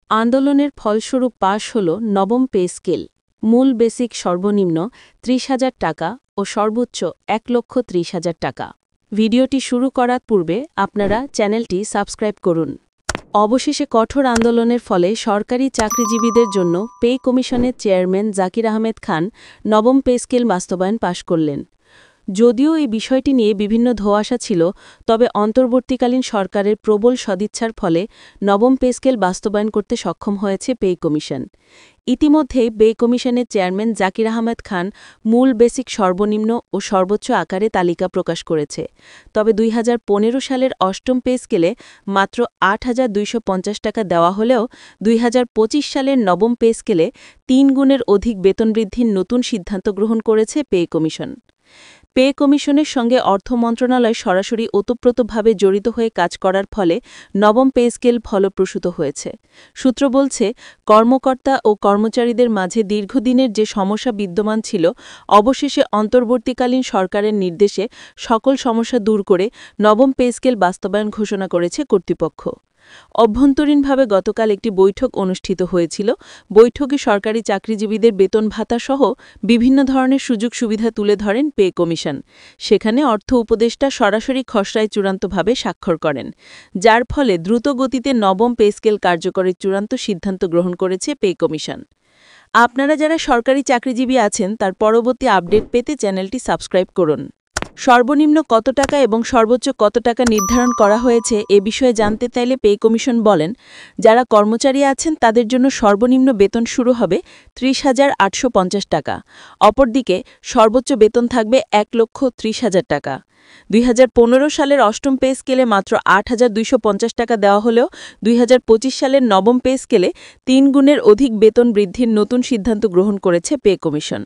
আন্দোলনের ফলস্বরূপ পাশ হল নবম পে স্কেল। মূল বেসিক সর্বনিম্ন ৩০,০০০ টাকা ও সর্বোচ্চ ১,৩০,০০০ টাকা। ভিডিওটি শুরু করার পূর্বে আপনারা চ্যানেলটি সাবস্ক্রাইব করুন। অবশেষে কঠোর আন্দোলনের ফলে সরকারি চাকরিজীবীদের জন্য পে কমিশনের চেয়ারম্যান জাকির আহমেদ খান নবম পে স্কেল বাস্তবায়ন পাশ করলেন। যদিও এই বিষয়টি নিয়ে বিভিন্ন ধোঁয়াশা ছিল, তবে অন্তর্বর্তীকালীন সরকারের প্রবল সদিচ্ছার ফলে নবম পে স্কেল বাস্তবায়ন করতে সক্ষম হয়েছে পে কমিশন। ইতিমধ্যেই পে কমিশনের চেয়ারম্যান জাকির আহমেদ খান মূল বেসিক সর্বনিম্ন ও সর্বোচ্চ আকারে তালিকা প্রকাশ করেছে। তবে ২০১৫ সালের অষ্টম পে স্কেলে মাত্র ৮,২৫০ টাকা দেওয়া হলেও ২০২৫ সালের নবম পে স্কেলে ৩ গুণের অধিক বেতন বৃদ্ধির নতুন সিদ্ধান্ত গ্রহণ করেছে পে কমিশন। পে কমিশনের সঙ্গে অর্থ মন্ত্রণালয় সরাসরি ওতপ্রোতভাবে জড়িত হয়ে কাজ করার ফলে নবম পে স্কেল ফলপ্রসূত হয়েছে। সূত্র বলছে, কর্মকর্তা ও কর্মচারীদের মাঝে দীর্ঘদিনের যে সমস্যা বিদ্যমান ছিল, অবশেষে অন্তর্বর্তীকালীন সরকারের নির্দেশে সকল সমস্যা দূর করে নবম পে স্কেল বাস্তবায়ন ঘোষণা করেছে কর্তৃপক্ষ। অভ্যন্তরীণভাবে গতকাল একটি বৈঠক অনুষ্ঠিত হয়েছিল। বৈঠকে সরকারি চাকরিজীবীদের বেতন ভাতা সহ বিভিন্ন ধরনের সুযোগ সুবিধা তুলে ধরেন পে কমিশন। সেখানে অর্থ উপদেষ্টা সরাসরি খসড়ায় চূড়ান্তভাবে স্বাক্ষর করেন, যার ফলে দ্রুত গতিতে নবম পে স্কেল কার্যকরের চূড়ান্ত সিদ্ধান্ত গ্রহণ করেছে পে কমিশন। আপনারা যারা সরকারি চাকরিজীবী আছেন, তার পরবর্তী আপডেট পেতে চ্যানেলটি সাবস্ক্রাইব করুন। সর্বনিম্ন কত টাকা এবং সর্বোচ্চ কত টাকা নির্ধারণ করা হয়েছে এ বিষয়ে জানতে চাইলে পে কমিশন বলেন, যারা কর্মচারী আছেন তাদের জন্য সর্বনিম্ন বেতন শুরু হবে ৩০,৮৫০ টাকা। অপরদিকে সর্বোচ্চ বেতন থাকবে ১,৩০,০০০ টাকা। ২০১৫ সালের অষ্টম পে স্কেলে মাত্র ৮,২৫০ টাকা দেওয়া হলেও ২০২৫ সালের নবম পে স্কেলে ৩ গুণের অধিক বেতন বৃদ্ধির নতুন সিদ্ধান্ত গ্রহণ করেছে পে কমিশন।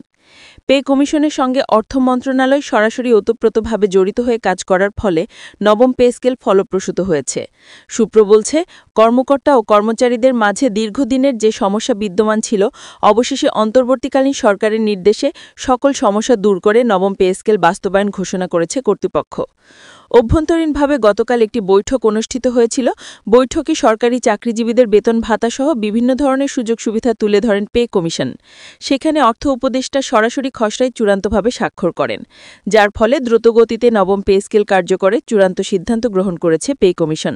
পে কমিশনের সঙ্গে অর্থ মন্ত্রণালয় সরাসরি ওতপ্রোতভাবে জড়িত হয়ে কাজ করার ফলে নবম পে স্কেল ফলপ্রসূত হয়েছে। সূত্র বলছে, কর্মকর্তা ও কর্মচারীদের মাঝে দীর্ঘদিনের যে সমস্যা বিদ্যমান ছিল, অবশেষে অন্তর্বর্তীকালীন সরকারের নির্দেশে সকল সমস্যা দূর করে নবম পে স্কেল বাস্তবায়ন ঘোষণা করেছে কর্তৃপক্ষ। অভ্যন্তরীণভাবে গতকাল একটি বৈঠক অনুষ্ঠিত হয়েছিল। বৈঠকে সরকারি চাকরিজীবীদের বেতন ভাতা সহ বিভিন্ন ধরনের সুযোগ সুবিধা তুলে ধরেন পে কমিশন। সেখানে অর্থ উপদেষ্টা সরাসরি খসড়ায় চূড়ান্তভাবে স্বাক্ষর করেন, যার ফলে দ্রুতগতিতে নবম পে স্কেল কার্যকরের চূড়ান্ত সিদ্ধান্ত গ্রহণ করেছে পে কমিশন।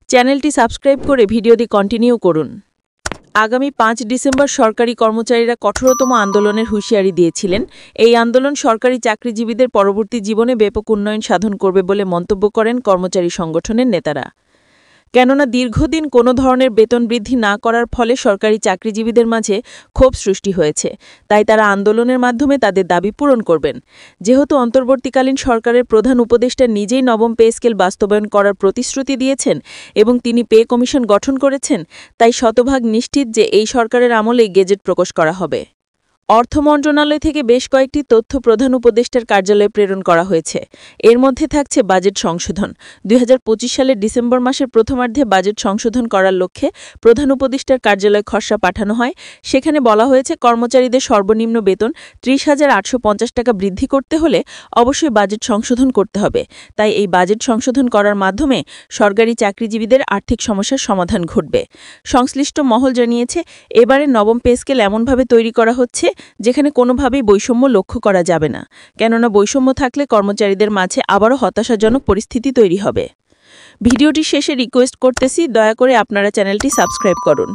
চ্যানেলটি সাবস্ক্রাইব করে ভিডিওটি কন্টিনিউ করুন। আগামী ৫ ডিসেম্বর সরকারি কর্মচারীরা কঠোরতম আন্দোলনের হুঁশিয়ারি দিয়েছিলেন। এই আন্দোলন সরকারি চাকরিজীবীদের পরবর্তী জীবনে ব্যাপক উন্নয়ন সাধন করবে বলে মন্তব্য করেন কর্মচারী সংগঠনের নেতারা। কেননা দীর্ঘদিন কোনো ধরনের বেতন বৃদ্ধি না করার ফলে সরকারি চাকরিজীবীদের মাঝে ক্ষোভ সৃষ্টি হয়েছে। তাই তারা আন্দোলনের মাধ্যমে তাদের দাবি পূরণ করবেন। যেহেতু অন্তর্বর্তীকালীন সরকারের প্রধান উপদেষ্টা নিজেই নবম পে স্কেল বাস্তবায়ন করার প্রতিশ্রুতি দিয়েছেন এবং তিনি পে কমিশন গঠন করেছেন, তাই শতভাগ নিশ্চিত যে এই সরকারের আমলেই গেজেট প্রকাশ করা হবে। অর্থ মন্ত্রণালয় থেকে বেশ কয়েকটি তথ্য প্রধান উপদেষ্টার কার্যালয়ে প্রেরণ করা হয়েছে। এর মধ্যে থাকছে বাজেট সংশোধন। ২০২৫ সালের ডিসেম্বর মাসের প্রথমার্ধে বাজেট সংশোধন করার লক্ষ্যে প্রধান উপদেষ্টার কার্যালয়ে খসড়া পাঠানো হয়। সেখানে বলা হয়েছে, কর্মচারীদের সর্বনিম্ন বেতন ৩০,৮৫০ টাকা বৃদ্ধি করতে হলে অবশ্যই বাজেট সংশোধন করতে হবে। তাই এই বাজেট সংশোধন করার মাধ্যমে সরকারি চাকরিজীবীদের আর্থিক সমস্যার সমাধান ঘটবে। সংশ্লিষ্ট মহল জানিয়েছে, এবারে নবম পে স্কেল এমনভাবে তৈরি করা হচ্ছে যেখানে কোনোভাবেই বৈষম্য লক্ষ্য করা যাবে না। কেননা বৈষম্য থাকলে কর্মচারীদের মাঝে আবারও হতাশাজনক পরিস্থিতি তৈরি হবে। ভিডিওটি শেষে রিকোয়েস্ট করতেছি, দয়া করে আপনারা চ্যানেলটি সাবস্ক্রাইব করুন।